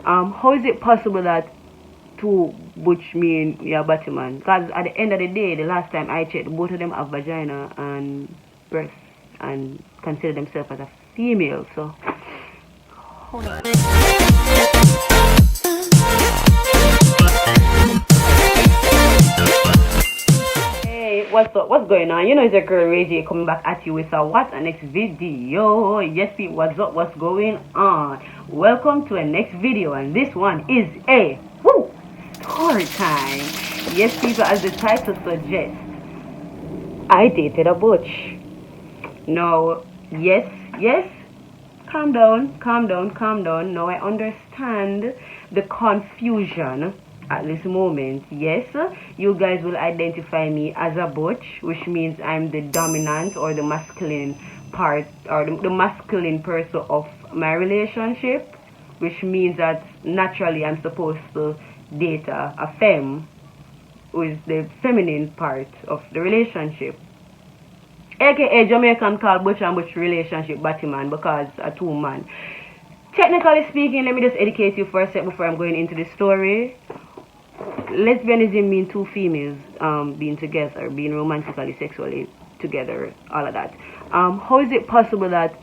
How is it possible that two butch mean you're a batty man? Because at the end of the day, the last time I checked, both of them have vagina and breasts and consider themselves as a female. So, hold on. Hey, what's up? What's going on? You know it's your girl Ray J coming back at you with a what a next video. Yes, people, what's up? What's going on? Welcome to a next video, and this one is a story time. Yes, people, as the title suggests, I dated a butch. No, yes. Calm down. Now I understand the confusion at this moment. Yes, you guys will identify me as a butch, which means I'm the dominant or the masculine part or the masculine person of my relationship, which means that naturally I'm supposed to date a femme, who is the feminine part of the relationship. AKA Jamaican call butch and butch relationship batman because a two man. Technically speaking, let me just educate you for a sec before I'm going into the story. Lesbianism means two females being together, being romantically, sexually together, all of that. How is it possible that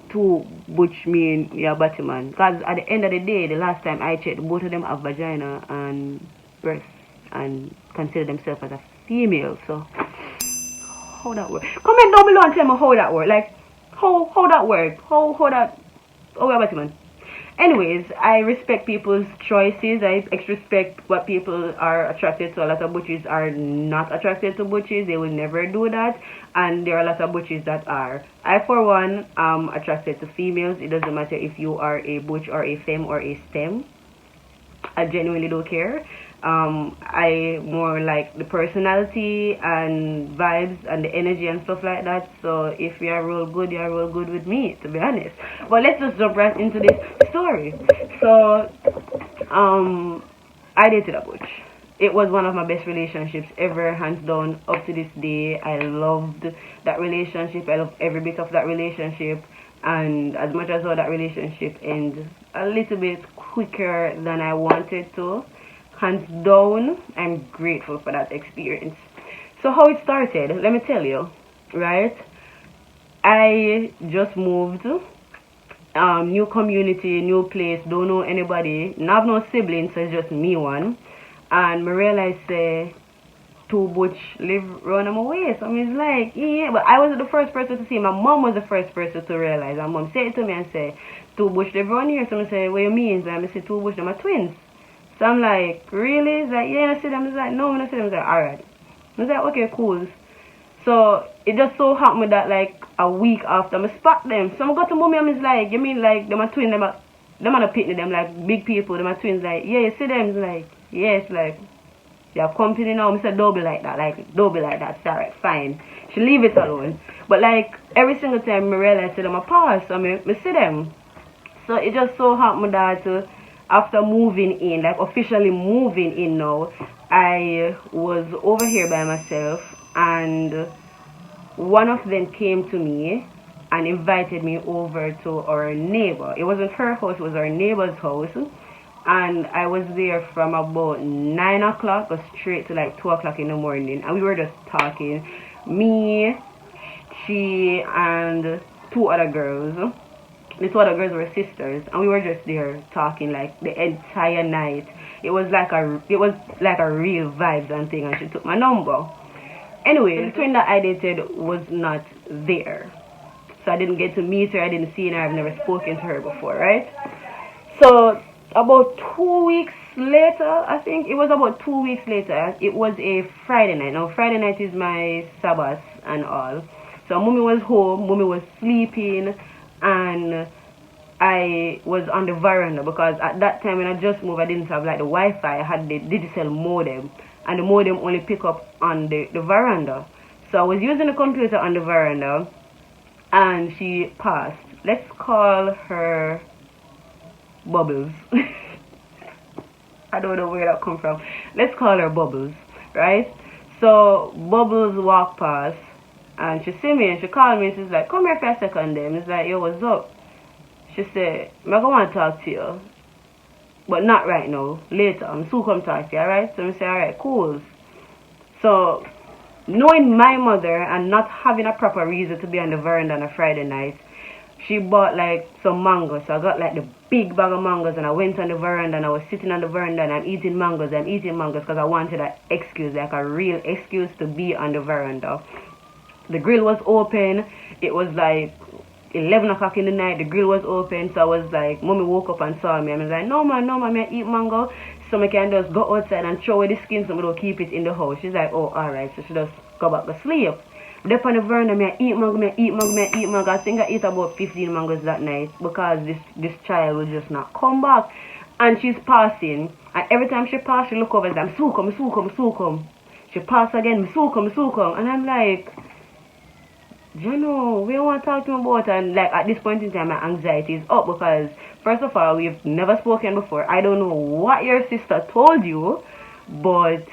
two butch mean you're a batman? Because at the end of the day, the last time I checked, both of them have vagina and breasts and consider themselves as a female. So how that work? Comment down below and tell me how that work. Like how that work? How we're a batman. Anyways, I respect people's choices. I respect what people are attracted to. A lot of butches are not attracted to butches. They will never do that. And there are a lot of butches that are. I, for one, am attracted to females. It doesn't matter if you are a butch or a femme or a stem. I genuinely don't care. I more like the personality and vibes and the energy and stuff like that. So if you are real good, you are real good with me, to be honest. But let's just jump right into this story. So I dated a butch. It was one of my best relationships ever, hands down. Up to this day, I loved that relationship. I loved every bit of that relationship. And as much as all that relationship ended a little bit quicker than I wanted to, hands down, I'm grateful for that experience. So how it started, let me tell you, right? I just moved, new community, new place, don't know anybody, not have no siblings, so it's just me one. And I realized two butch live round my way. So I mean, it's like, yeah, but I wasn't the first person to see. My mom was the first person to realize. My mom said it to me and said, two butch live around here. So I say, what you mean? So I say, two butch, they're my twins. So I'm like, really? He's like, yeah, I see them. He's like, no, I see them. He's like, alright. I was like, okay, cool. So it just so happened that like a week after I spot them. So I got to mommy and he's like, you mean like them are twins, them are the pitney, them like big people, them are twins, like, yeah, you see them? He's like, yes, like you have company now. I said, don't be like that, it's alright, fine. She leave it alone. But like every single time I realize them a pass, so I see them. So it just so happened that after moving in, like officially moving in now, I was over here by myself and one of them came to me and invited me over to our neighbor. It wasn't her house, it was our neighbor's house. And I was there from about 9 o'clock straight to like 2 o'clock in the morning. And we were just talking. Me, she, and two other girls. The two other girls were sisters, and we were just there talking like the entire night. It was like a real vibes and thing, and she took my number. Anyway, the twin that I dated was not there, so I didn't get to meet her. I didn't see her. I've never spoken to her before, right? So about 2 weeks later, I think it was about 2 weeks later. It was a Friday night. Now Friday night is my Sabbath and all. So mommy was home. Mommy was sleeping. And I was on the veranda because at that time when I just moved, I didn't have like the Wi-Fi. I had the digital modem, and the modem only pick up on the veranda. So I was using the computer on the veranda, and she passed. Let's call her Bubbles. I don't know where that come from. Let's call her Bubbles, right? So Bubbles walked past. And she see me and she called me and she's like, come here for a second then. It's like, yo, what's up? She said, I want to talk to you. but not right now. Later, I'm so come talk to you, alright? So I say, alright, cool. So, knowing my mother and not having a proper reason to be on the veranda on a Friday night, she bought like some mangoes. So I got like the big bag of mangoes and I went on the veranda and I was sitting on the veranda and I'm eating mangoes because I wanted an excuse, like a real excuse to be on the veranda. The grill was open. It was like 11 o'clock in the night. The grill was open. So I was like, mommy woke up and saw me. I was like, no man, I eat mango. So I can just go outside and throw away the skin so I don't keep it in the house. She's like, oh, alright. So she just go back to sleep. Up on the veranda, I eat mango. I think I ate about 15 mangoes that night because this child will just not come back. And she's passing. And every time she passes, she look over and says, Sukum. She pass again, Sukum. And I'm like, you know, we don't want to talk to me about. And like at this point in time, my anxiety is up because first of all, we've never spoken before. I don't know what your sister told you, but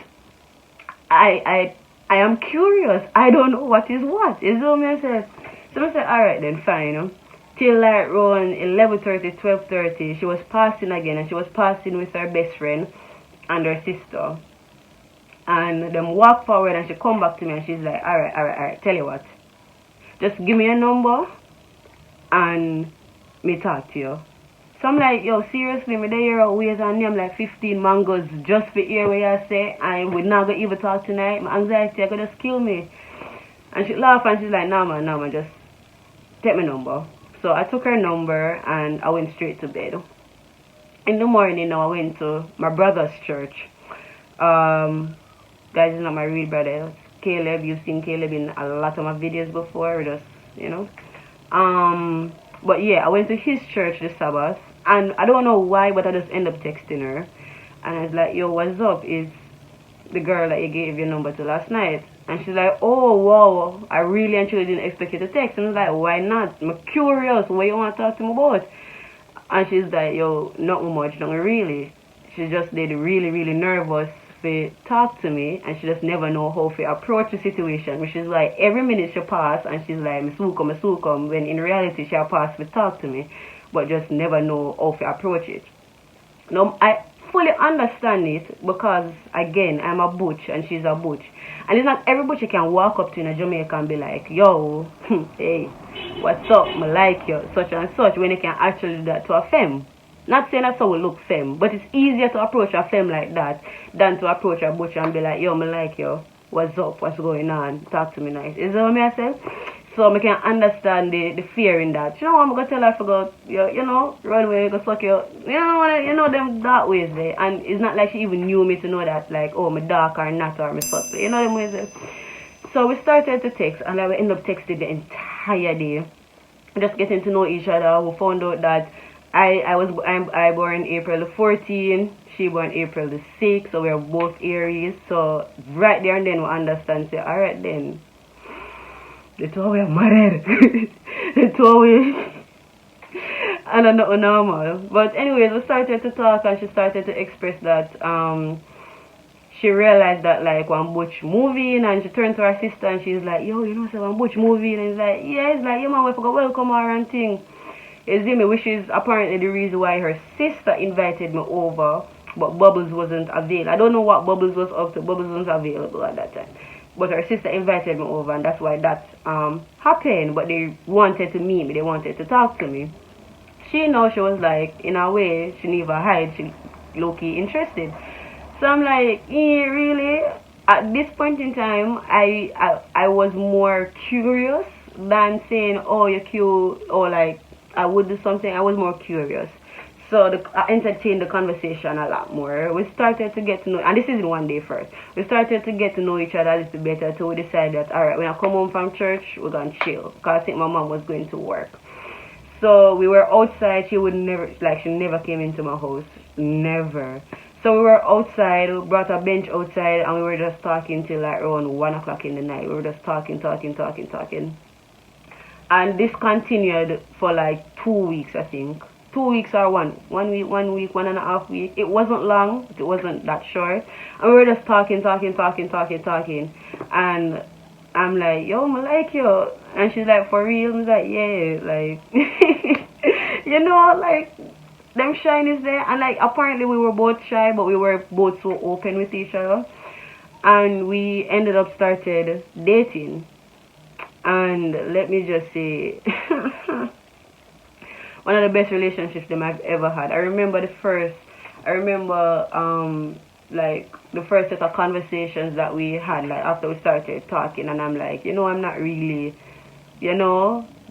I am curious. I don't know what is what. Is what I said. So I said, alright then, fine. Till like around 11:30, 12:30, she was passing again, and she was passing with her best friend and her sister. And them walk forward and she come back to me and she's like, alright, tell you what. Just give me a number and me talk to you. So I'm like, yo, seriously, me there out ways and name like 15 mangoes just for hear what you say and we not gonna even talk tonight. My anxiety I could just kill me. And she laughed and she's like, nah man, just take my number. So I took her number and I went straight to bed. In the morning now I went to my brother's church. Guys, it's not my real brother. Caleb, you've seen Caleb in a lot of my videos before, just, you know. But yeah, I went to his church this Sabbath, and I don't know why, but I just end up texting her, and I was like, yo, what's up? Is the girl that you gave your number to last night? And she's like, oh, wow, I really and truly didn't expect you to text. And I was like, why not? I'm curious, what you want to talk to me about? And she's like, yo, not much, not really. She just did really nervous to talk to me, and she just never know how to approach the situation, which is like every minute she pass and she's like, me sukum, when in reality she pass to talk to me, but just never know how to approach it. Now, I fully understand it because, again, I'm a butch and she's a butch. And it's not every butch you can walk up to in a Jamaica and be like, yo, hey, what's up, I like you, such and such, when you can actually do that to a femme. Not saying that's how we look femme, but it's easier to approach a femme like that than to approach a butcher and be like, yo, I like you, what's up, what's going on, talk to me nice. Is that what I say? So I can understand the fear in that. You know what, I'm going to tell her, I forgot, you know, run away, go suck you. You know them dark ways there. And it's not like she even knew me to know that, like, oh, me dark or not, or me fuck. You know them ways there. So we started to text, and I end up texting the entire day. Just getting to know each other. We found out that I born April the 14th, she born April the 6th, so we're both Aries. So right there and then we understand, say, alright then, the two of we are married. The two of we and I'm not normal. But anyways, we started to talk and she started to express that she realized that like one butch moving, and she turned to her sister and she's like, yo, you know so one butch moving, and it's like, yeah, it's like, yeah man, we forgot welcome her and thing. You see me, which is apparently the reason why her sister invited me over, but Bubbles wasn't available. I don't know what Bubbles was up to. Bubbles wasn't available at that time. But her sister invited me over, and that's why that happened. But they wanted to meet me. They wanted to talk to me. She knows she was like, in a way, she never hide. She low-key interested. So I'm like, yeah, really? At this point in time, I was more curious than saying, oh, you're cute, or like, I would do something. I was more curious. So I entertained the conversation a lot more. We started to get to know, and this is one day first. We started to get to know each other a little better, so we decided that, alright, when I come home from church, we're going to chill. Because I think my mom was going to work. So we were outside. She would never, like, she never came into my house. Never. So we were outside. We brought a bench outside, and we were just talking till like around 1 o'clock in the night. We were just talking. And this continued for like 2 weeks, I think. 2 weeks or one week, 1.5 weeks. It wasn't long, it wasn't that short. And we were just talking. And I'm like, yo, I like you. And she's like, for real? I was like, yeah, like, you know, like, them shyness there, and like apparently we were both shy, but we were both so open with each other, and we ended up started dating. And let me just say, one of the best relationships that I've ever had. I remember like the first set of conversations that we had, like after we started talking, and I'm like, I'm not really,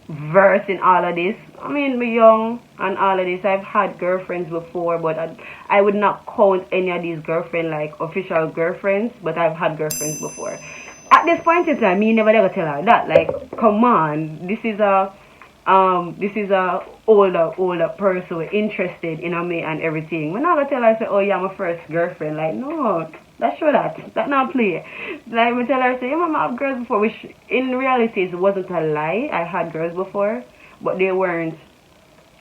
versed in all of this. I mean, we're young and all of this. I've had girlfriends before, but I would not count any of these girlfriends like official girlfriends, but I've had girlfriends before. At this point in time, me never ever tell her that. Like, come on, this is a older person interested in me and everything. When I go tell her, say, oh yeah, my first girlfriend. Like, no, that's sure that not play. Like, I tell her, say, yeah, mama, I have girls before, which in reality it wasn't a lie. I had girls before, but they weren't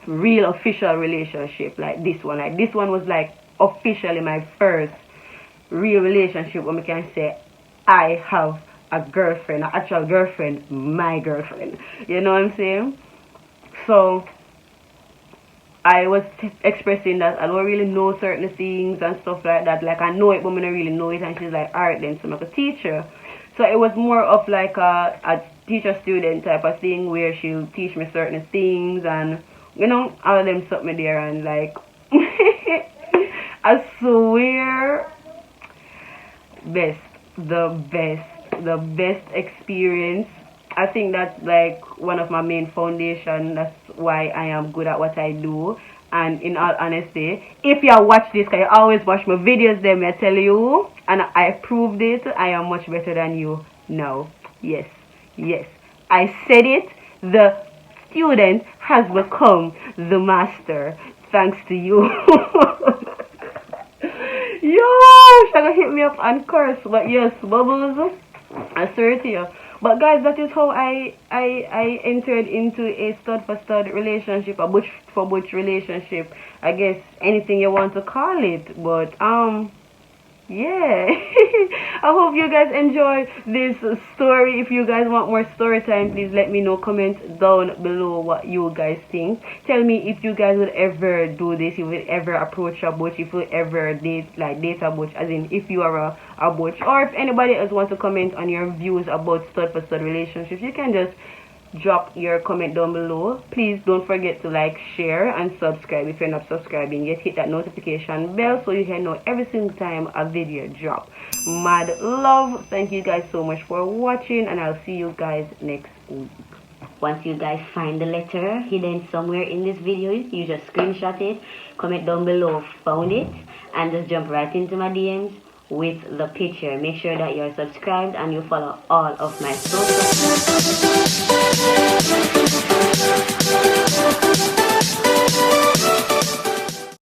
real official relationship like this one. Like, this one was like officially my first real relationship where I can say I have a girlfriend, an actual girlfriend, my girlfriend. You know what I'm saying? So I was expressing that I don't really know certain things and stuff like that. Like, I know it, but I don't really know it. And she's like, alright then, so I'm like a teacher. So it was more of like a teacher-student type of thing where she'll teach me certain things, and all of them stuck me there, and like I swear, the best experience. I think that's like one of my main foundation. That's why I am good at what I do. And in all honesty, if you watch this, because you always watch my videos, then I tell you, and I proved it, I am much better than you now. Yes, I said it. The student has become the master thanks to you. Yo, she gonna hit me up and curse, but yes, Bubbles, I swear to you. But guys, that is how I entered into a stud for stud relationship, a butch for butch relationship. I guess anything you want to call it. But yeah. I hope you guys enjoy this story. If you guys want more story time, please let me know. Comment down below what you guys think. Tell me if you guys would ever do this, if you would ever approach a butch, if you would ever date a butch, as in if you are a butch, or if anybody else wants to comment on your views about stud for stud relationships, you can just drop your comment down below. Please don't forget to like, share, and subscribe if you're not subscribing yet. Hit that notification bell so you can know every single time a video drop. Mad love. Thank you guys so much for watching, and I'll see you guys next week. Once you guys find the letter hidden somewhere in this video, you just screenshot it, comment down below found it, and just jump right into my DMs with the picture. Make sure that you're subscribed and you follow all of my socials.